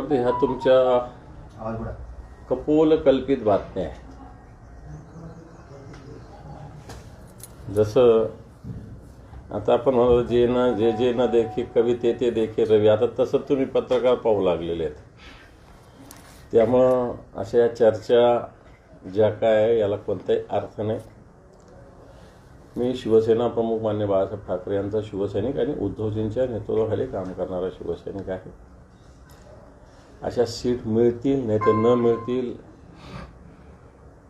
वाटतं ह्या तुमच्या कपोल कल्पित बातम्या आहेत. जसं आता आपण म्हणतो जे न देखे कवी ते देखे रवी, आता तसं तुम्ही पत्रकार पाहू लागलेले आहेत. त्यामुळं अशा या चर्चा ज्या काय आहे याला कोणताही अर्थ नाही. मी शिवसेना प्रमुख मान्य बाळासाहेब ठाकरे यांचा शिवसैनिक आणि उद्धवजींच्या नेतृत्वाखाली काम करणारा शिवसैनिक आहे. अशा सीट मिळतील नाही तर न मिळतील,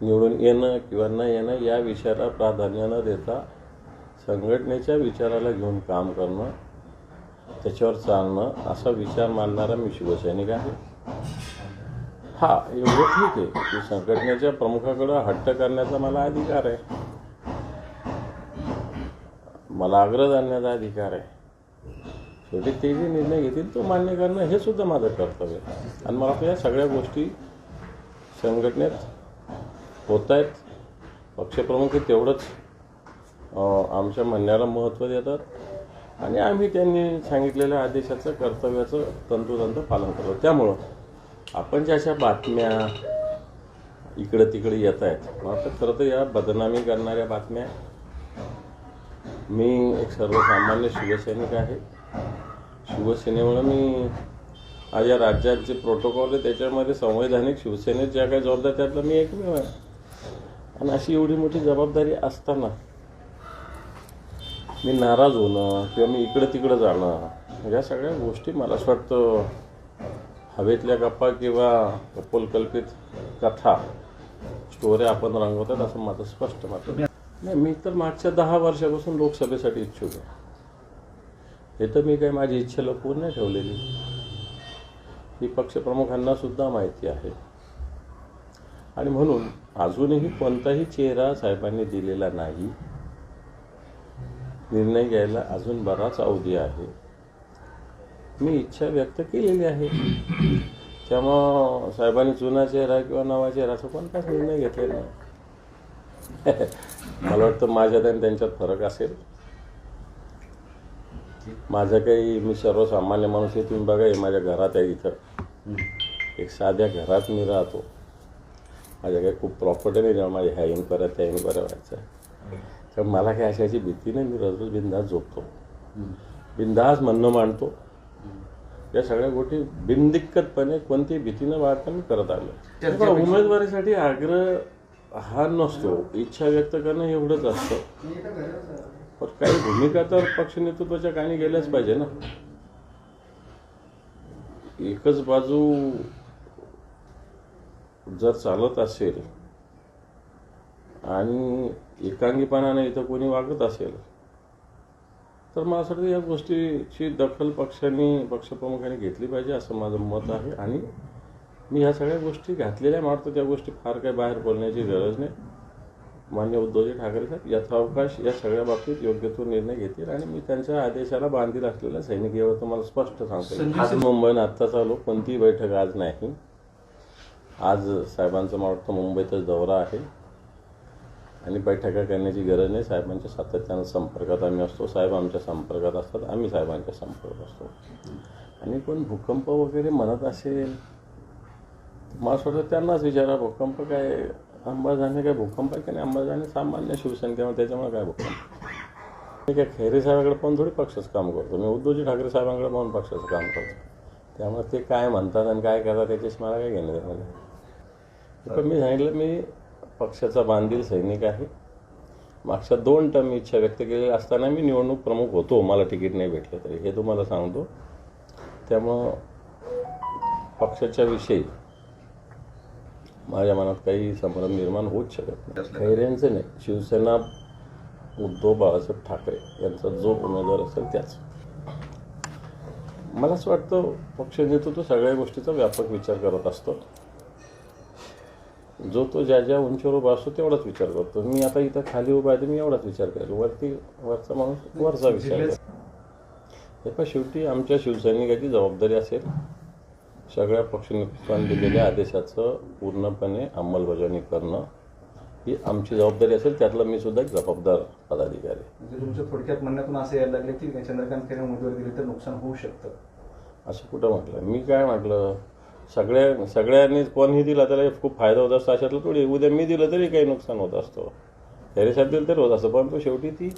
निवडून येणं किंवा न येणं या विषयाला प्राधान्य न देता संघटनेच्या विचाराला घेऊन काम करणं, त्याच्यावर चालणं असा विचार मांडणारा मी शिवसैनिक आहे. हा, एवढं ठीक आहे की संघटनेच्या प्रमुखाकडं हट्ट करण्याचा मला अधिकार आहे, मला आग्रह धरण्याचा अधिकार आहे. शेवटी ते जे निर्णय घेतील तो मान्य करणं हे सुद्धा माझं कर्तव्य आहे. आणि मला या सगळ्या गोष्टी संघटनेत होत आहेत. पक्षप्रमुख तेवढंच आमच्या म्हणण्याला महत्त्व देतात आणि आम्ही त्यांनी सांगितलेल्या आदेशाचं कर्तव्याचं तंतोतंत पालन करतो. त्यामुळं आपण ज्या अशा बातम्या इकडं तिकडे येत आहेत, मला खरं तर या बदनामी करणाऱ्या बातम्या. मी एक सर्वसामान्य शिवसैनिक आहे. शिवसेनेमुळे मी आज या राज्यात जे प्रोटोकॉल आहे त्याच्यामध्ये संवैधानिक शिवसेनेत ज्या काही जबाबदारी त्यातलं मी एकमेव आहे. आणि अशी एवढी मोठी जबाबदारी असताना मी नाराज होणं किंवा मी इकडं तिकडं जाणं या सगळ्या गोष्टी मला असं वाटतं हवेतल्या गप्पा किंवा कपोलकल्पित कथा स्टोऱ्या आपण रंगवतात असं माझं स्पष्ट मत आहे. नाही, मी तर मागच्या 10 वर्षापासून लोकसभेसाठी इच्छुक आहे. हे तर मी काही माझी इच्छा लपवून नाही ठेवलेली, ही पक्षप्रमुखांना सुद्धा माहिती आहे. आणि म्हणून अजूनही कोणताही चेहरा साहेबांनी दिलेला नाही. निर्णय घ्यायला अजून बराच अवधी आहे. मी इच्छा व्यक्त केलेली आहे. त्यामुळं साहेबांनी जुना चेहरा किंवा नवा चेहरा असं कोणताच निर्णय घेतलेला नाही. मला वाटतं माझ्यात आणि त्यांच्यात फरक असेल. माझं काही, मी सर्वसामान्य माणूस आहे. तुम्ही बघा, हे माझ्या घरात आहे. इथं एक साध्या घरात मी राहतो. माझ्या काही खूप प्रॉपर्टी नाही, जेव्हा माझ्या ह्या इन्क्वायऱ्या त्या इन्क्वायऱ्या व्हायचं. तर मला काही अशाची भीती नाही. मी रोज बिंदास झोपतो, बिंदास म्हणणं मांडतो. या सगळ्या गोष्टी बिनदिक्कतपणे कोणतीही भीती न बाळगता मी करत आलो. उमेदवारीसाठी आग्रह हा नसतो, इच्छा व्यक्त करणं एवढंच असतं. पण काही भूमिका तर पक्ष नेतृत्वाच्या काही गेल्याच पाहिजे ना. एकच बाजू जर चालत असेल आणि एकांगीपणाने इथं कोणी वागत असेल तर मला असं वाटतं या गोष्टीची दखल पक्षप्रमुखांनी घेतली पाहिजे असं माझं मत आहे. आणि मी ह्या सगळ्या गोष्टी घातलेल्या मारतो. त्या गोष्टी फार काही बाहेर बोलण्याची गरज नाही. मान्य उद्धवजी ठाकरे साहेब यथावकाश या सगळ्या बाबतीत योग्य तो निर्णय घेतील आणि मी त्यांच्या आदेशाला बांधील असलेला सैनिक यावर तुम्हाला स्पष्ट सांगतो. आज मुंबईनं आत्ताच आलो, कोणतीही बैठक आज नाही. आज साहेबांचा मला वाटतं मुंबईतच दौरा आहे आणि बैठका करण्याची गरज नाही. साहेबांच्या सातत्यानं संपर्कात आम्ही असतो, साहेब आमच्या संपर्कात असतात, आम्ही साहेबांच्या संपर्कात असतो. आणि कोण भूकंप वगैरे म्हणत असेल मला असं वाटतं त्यांनाच विचारा, भूकंप काय अंबाजाने काय भूकंप आहे का नाही? अंबाजाने सामान्य शिवसैनिकांमध्ये, त्याच्यामुळे काय भूकंप? मी काय खैरे साहेबांकडे पाहून थोडी पक्षाचं काम करतो. मी उद्धवजी ठाकरे साहेबांकडे पाहून पक्षाचं काम करतो. त्यामुळे ते काय म्हणतात आणि काय करतात त्याच्याशी मला काय घेणं देणं. पण मी सांगितलं, मी पक्षाचा बांधील सैनिक आहे. मागच्या 2 टर्म मी इच्छा व्यक्त केलेली असताना मी निवडणूक प्रमुख होतो, मला तिकीट नाही भेटलं तरी, हे तुम्हाला सांगतो. त्यामुळं पक्षाच्या विषयी माझ्या मनात काही संभ्रम निर्माण होऊच शकत नाही. खैरेंचं नाही, शिवसेना उद्धव बाळासाहेब ठाकरे यांचा जो उमेदवार असेल त्याच. मला असं वाटतं पक्ष नेतृत्व सगळ्या गोष्टीचा व्यापक विचार करत असतो. जो तो ज्या उंचीवर उभा असतो तेवढाच विचार करतो. मी आता इथं खाली उभा आहे तर मी एवढाच विचार करेल, वरचा माणूस वरचा विचार करेल. हे पण शेवटी आमच्या शिवसैनिकाची जबाबदारी असेल सगळ्या पक्ष नेतृत्वाने दिलेल्या आदेशाचं पूर्णपणे अंमलबजावणी करणं ही आमची जबाबदारी असेल. त्यातला मी सुद्धा एक जबाबदार पदाधिकारी. म्हणजे तुमच्या थोडक्यात म्हणण्यातून असं यायला लागलं की चंद्रकांत खैरे उमेदवारी दिली तर नुकसान होऊ शकतं, असं कुठं म्हटलं? मी काय म्हटलं? सगळ्यांनी कोणीही दिला त्याला खूप फायदा होत असतो अशातलं थोडी उद्या मी दिलं तरी काही नुकसान होत असतं त्याच्यात दिलं तरी होत असतं परंतु शेवटी ती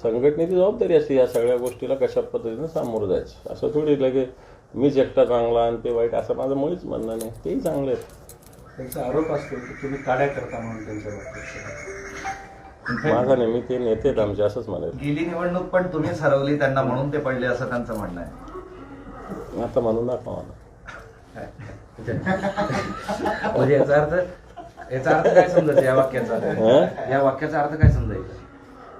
संघटनेची जबाबदारी असते या सगळ्या गोष्टीला कशा पद्धतीनं सामोरं जायचं असं थोडी लगे मीच एकटा चांगला आणि ते वाईट असं माझं मुळीच म्हणणं नाही तेही चांगले आहेत. त्यांचा आरोप असतो की तुम्ही काड्या करता म्हणून त्यांच्या बाबतीत. माझा नाही मी ते नेते आहेत आमचे असंच म्हणाले. गेली निवडणूक पण तुम्हीच हरवली त्यांना म्हणून ते पडले असं त्यांचं म्हणणं आहे. आता म्हणून दाखवा मला. म्हणजे याचा अर्थ काय समजायचं या वाक्याचा या वाक्याचा अर्थ काय समजायचा?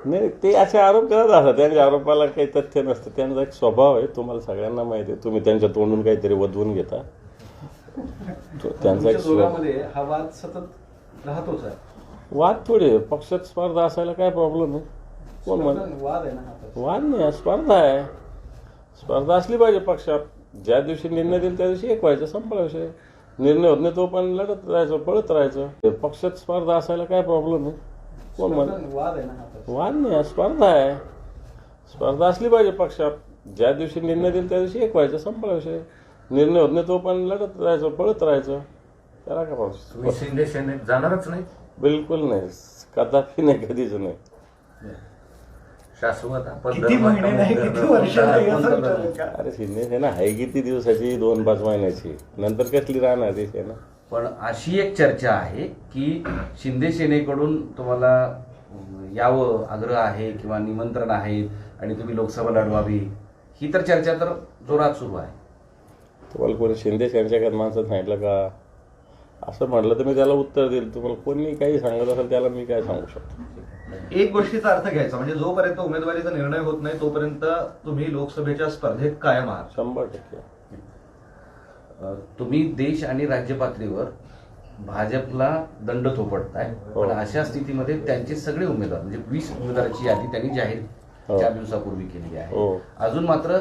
नाही ते असे आरोप करत असतात त्यांच्या आरोपाला काही तथ्य नसतं त्यांचा एक स्वभाव आहे तुम्हाला सगळ्यांना माहिती आहे तुम्ही त्यांच्या तोंडून काहीतरी वधवून घेता त्यांचा तुमच्या एक स्वभाव दोघांमध्ये हा वाद सतत राहतोच आहे. वाद थोडे पक्षात स्पर्धा असायला काय प्रॉब्लेम आहे कोण म्हण वाद आहे ना हा तर. वाद नाही स्पर्धा आहे स्पर्धा असली पाहिजे पक्षात ज्या दिवशी निर्णय देईल त्या दिवशी एक व्हायचं संपला विषय निर्णय होत नाही तो पण लढत राहायचं पळत राहायचं पक्षात स्पर्धा असायला काय प्रॉब्लेम आहे कोण म्हण वाद आहे ना हा तर. वाद नाही स्पर्धा आहे स्पर्धा असली पाहिजे पक्षात ज्या दिवशी निर्णय देईल त्या दिवशी एक व्हायचं संपला विषय निर्णय होत नाही तो पण लढत राहायचं पळत राहायचं त्याला काय प्रॉब्लेम तुम्ही शिंदे सेनेत जाणारच नाही? बिलकुल नाही कदापि नाही कधीच नाही. शाश्वत आपण किती महिने नाही किती वर्ष नाही असं विचारलं का? अरे शिंदे सेना आहे किती दिवसाची 2-5 महिन्याची नंतर कसली राहणार ती सेना. पण अशी एक चर्चा आहे की शिंदे सेनेकडून तुम्हाला यावं आग्रह आहे किंवा निमंत्रण आहे आणि तुम्ही लोकसभा लढवावी ही तर चर्चा तर जोरात सुरू आहे. तुम्हाला कोणी शिंदे सेनेच्या माणसात सांगितलं का असं म्हटलं तर मी त्याला उत्तर देईल तुम्हाला कोणी काही सांगत असेल त्याला मी काय सांगू शकतो. एक गोष्टीचा अर्थ घ्यायचा म्हणजे जोपर्यंत उमेदवारीचा निर्णय होत नाही तोपर्यंत तुम्ही लोकसभेच्या स्पर्धेत कायम आहात. 100%. तुम्ही देश आणि राज्य पातळीवर भाजपला दंड थोपटताय पण अशा स्थितीमध्ये त्यांचे सगळे उमेदवार म्हणजे 20 उमेदवारांची यादी त्यांनी जाहीर 4 दिवसापूर्वी केली आहे. अजून मात्र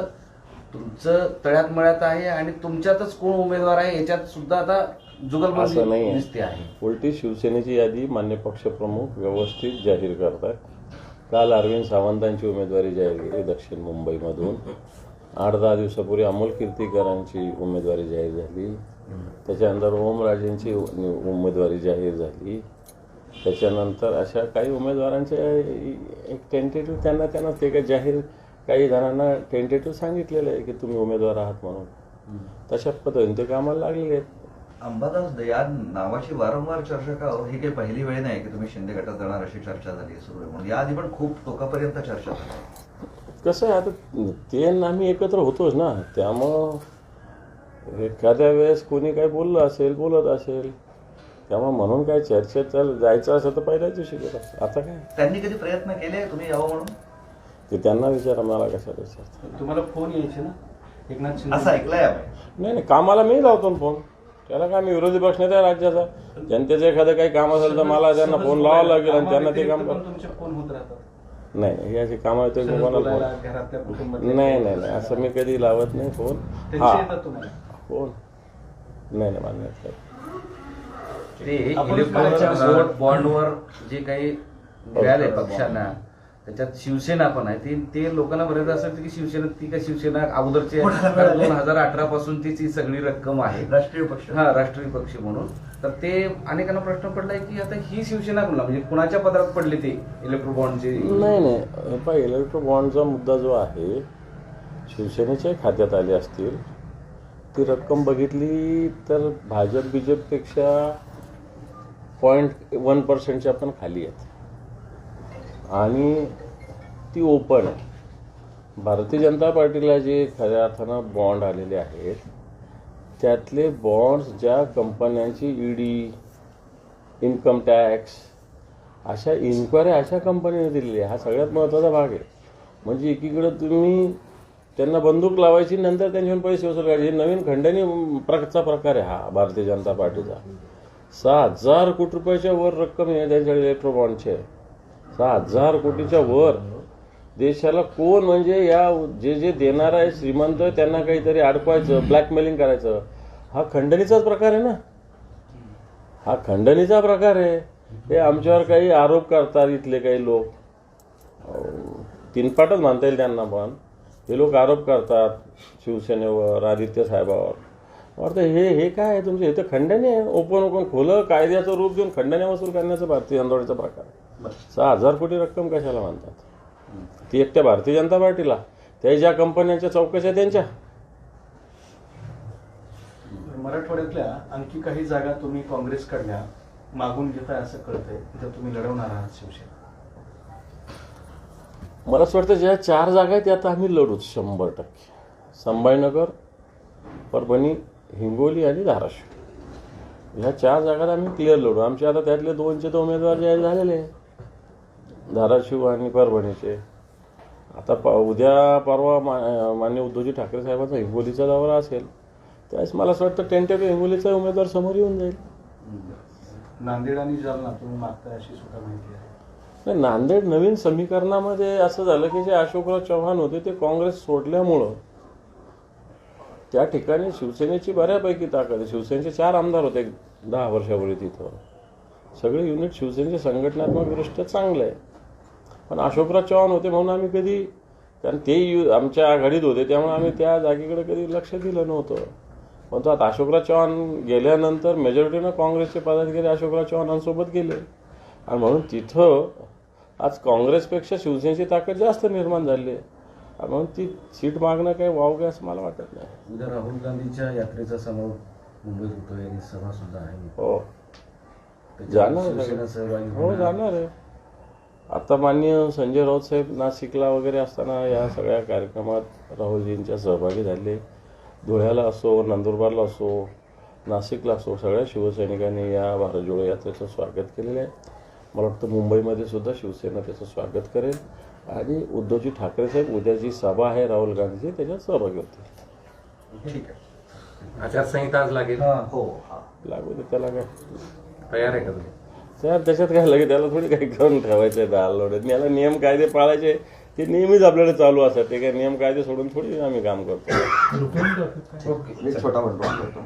तुमचं तळ्यात मळ्यात आहे आणि तुमच्यातच कोण उमेदवार आहे याच्यात सुद्धा आता जुगलबंदी असं नाही दिसते आहे. उलटी शिवसेनेची यादी मान्य पक्षप्रमुख व्यवस्थित जाहीर करतात. काल अरविंद सावंतांची उमेदवारी जाहीर केली दक्षिण मुंबईमधून 8-10 दिवसापूर्वी अमोल कीर्तीकरांची उमेदवारी जाहीर झाली त्याच्यानंतर ओमराजेंची उमेदवारी जाहीर झाली त्याच्यानंतर अशा काही उमेदवारांचे एक टेंटेटिव्ह त्यांना ते काही जाहीर काही जणांना टेंटेटिव्ह सांगितलेलं आहे की तुम्ही उमेदवार आहात म्हणून तशा पद्धतीने ते कामाला लागलेले आहेत. अंबादास या नावाची वारंवार चर्चा का हो? ही काही पहिली वेळ नाही की तुम्ही शिंदे गटात जाणार अशी चर्चा झाली सुरू आहे म्हणून याआधी पण खूप टोकापर्यंत चर्चा झाली. कसं आहे आता ते आणि आम्ही एकत्र होतोच ना त्यामुळं एखाद्या वेळेस कोणी काही बोललं असेल बोलत असेल त्यामुळे म्हणून काय चर्चेत जायचं असेल तर पहिल्याच दिवशी गेलं आता काय त्यांनी कधी प्रयत्न केले तुम्ही यावं म्हणून? ते त्यांना विचारा मला कशाला विचारतात. तुम्हाला फोन यायचे ना एकनाथ शिंदे असं ऐकलंय आपण. नाही कामाला मी लावतो ना फोन त्याला काय मी विरोधी पक्ष नाही त्या राज्याचा जनतेचं एखादं काही काम असेल तर मला त्यांना फोन लावावं लागेल आणि त्यांना ते काम पण तुमचे फोन होत राहतात नाही हे अशी कामं येतो सहज कोणाला बोलायला, फोन घरातल्या कुटुंबातल्या नाही असं मी कधी लावत नाही फोन त्यांचे येतात तुम्हाला फोन नाही मान्य ते आपणच इलेक्ट्रॉनिक करायचं. वोट बॉन्डवर जे काही मिळाले पक्षांना त्याच्यात शिवसेना पण आहे ते लोकांना बरेच असं की शिवसेना ती का शिवसेना अगोदरचे 2018 पासून ती सगळी रक्कम आहे राष्ट्रीय पक्ष राष्ट्रीय पक्ष म्हणून तर ते अनेकांना प्रश्न पडलाय की आता ही शिवसेना कोणला म्हणजे कुणाच्या पदरात पडले ते इलेक्ट्रो बॉन्डचे नाही पण इलेक्ट्रो बॉन्डचा मुद्दा जो आहे शिवसेनेच्याही खात्यात आले असतील ती रक्कम बघितली तर भाजप बीजेपीपेक्षा 0.1% पण खाली आहेत आणि ती ओपन आहे. भारतीय जनता पार्टीला जे खऱ्या अर्थानं बॉन्ड आलेले आहेत त्यातले बॉन्ड्स ज्या कंपन्यांची ईडी इन्कम टॅक्स अशा इन्क्वायरी अशा कंपनीने दिलेली आहे हा सगळ्यात महत्त्वाचा भाग आहे. म्हणजे एकीकडे तुम्ही त्यांना बंदूक लावायची नंतर त्यांच्याकडून पैसे वसूल करायचे नवीन खंडणी प्रकार आहे हा भारतीय जनता पार्टीचा. 6,000 कोटी रुपयाच्या वर रक्कम आहे त्यांच्याकडे इलेक्ट्रो बॉन्डचे 6,000 कोटीच्या वर. देशाला कोण म्हणजे या जे देणार आहे श्रीमंत त्यांना काहीतरी अडकवायचं ब्लॅकमेलिंग करायचं हा खंडणीचाच प्रकार आहे ना हा खंडणीचा प्रकार आहे. हे आमच्यावर काही आरोप करतात इथले काही लोक तीनपाटच म्हणता येईल त्यांना पण हे लोक आरोप करतात शिवसेनेवर आदित्य साहेबावर वाटतं हे काय आहे तुमचे, हे तर खंडणी आहे. ओपन खुलं कायद्याचं रूप देऊन खंडण्या वसूल करण्याचा भारतीय जनता प्रकार. 6,000 कोटी रक्कम कशाला मानतात ती एकट्या भारतीय जनता पार्टीला, त्या ज्या कंपन्यांच्या चौकशा त्यांच्या. मराठवाड्यातल्या आणखी काही जागा तुम्ही काँग्रेसकडल्या मागून घेताय असं कळतंय, तिथं तुम्ही लढवणार आहात शिवसेना. मला असं वाटतं ज्या 4 जागा आहेत त्या आता आम्ही लढूच 100%. संभाजीनगर, परभणी, हिंगोली आणि धाराशिव ह्या 4 जागात आम्ही क्लिअर लढू. आमचे आता त्यातले 2चे तर उमेदवार जाहीर झालेले आहे, धाराशिव आणि परभणीचे. आता उद्या परवा मान्य उद्धवजी ठाकरे साहेबांचा हिंगोलीचा दौरा असेल, त्यावेळेस मला असं वाटतं टेंटेटिव्ह हिंगोलीचा उमेदवार समोर येऊन जाईल. नांदेड आणि जालना तुम्ही मागताय अशी सुद्धा माहिती आहे. नाही, नांदेड नवीन समीकरणामध्ये असं झालं की जे अशोकराव चव्हाण होते ते काँग्रेस सोडल्यामुळं त्या ठिकाणी शिवसेनेची बऱ्यापैकी ताकद आहे. शिवसेनेचे 4 आमदार होते 10 वर्षापूर्वी तिथं. सगळे युनिट शिवसेनेचे संघटनात्मकदृष्ट्या चांगले आहे. पण अशोकराव चव्हाण होते म्हणून आम्ही कधी, कारण ते आमच्या आघाडीत होते त्यामुळे आम्ही त्या जागेकडे कधी लक्ष दिलं नव्हतं. पण तो आता अशोकराव चव्हाण गेल्यानंतर मेजॉरिटीनं काँग्रेसचे पदाधिकारी अशोकराव चव्हाणांसोबत गेले आणि म्हणून तिथं आज काँग्रेसपेक्षा शिवसेनेची ताकद जास्त निर्माण झाली आहे. आणि म्हणून ती सीट मागणं काही वाव काय असं मला वाटत नाही. उद्या राहुल गांधीच्या यात्रेचा समारोप मुंबईत होतोय आणि सभा सुद्धा आहे. हो त्याच्यात जाणार शिवसेना आहे. सहभागी हो होणार. जाणार आहे. आता माननीय संजय राऊत साहेब नाशिकला वगैरे असताना या सगळ्या कार्यक्रमात राहुलजींच्या सहभागी झाले. धुळ्याला असो, नंदुरबारला असो, नाशिकला असो, सगळ्या शिवसैनिकांनी या भारत जोडो यात्रेचं स्वागत केलेलं आहे. मला वाटतं मुंबईमध्ये सुद्धा शिवसेना त्याचं स्वागत करेल आणि उद्धवजी ठाकरे साहेब उद्या जी सभा आहे राहुल गांधीची त्याच्यात सहभागी होतील. ठीक आहे. आचारसंहिता आज लागेल, हो हा लागू दे त्याला काय तयार आहे का तुम्ही? तर त्याच्यात काय लगेच त्याला थोडी काही करून ठेवायचं आहे दाल लोडत. याला नियम कायदे पाळायचे ते नेहमीच आपल्याकडे चालू असतात. ते काय नियम कायदे सोडून थोडी आम्ही काम करतो. एक छोटा म्हणतो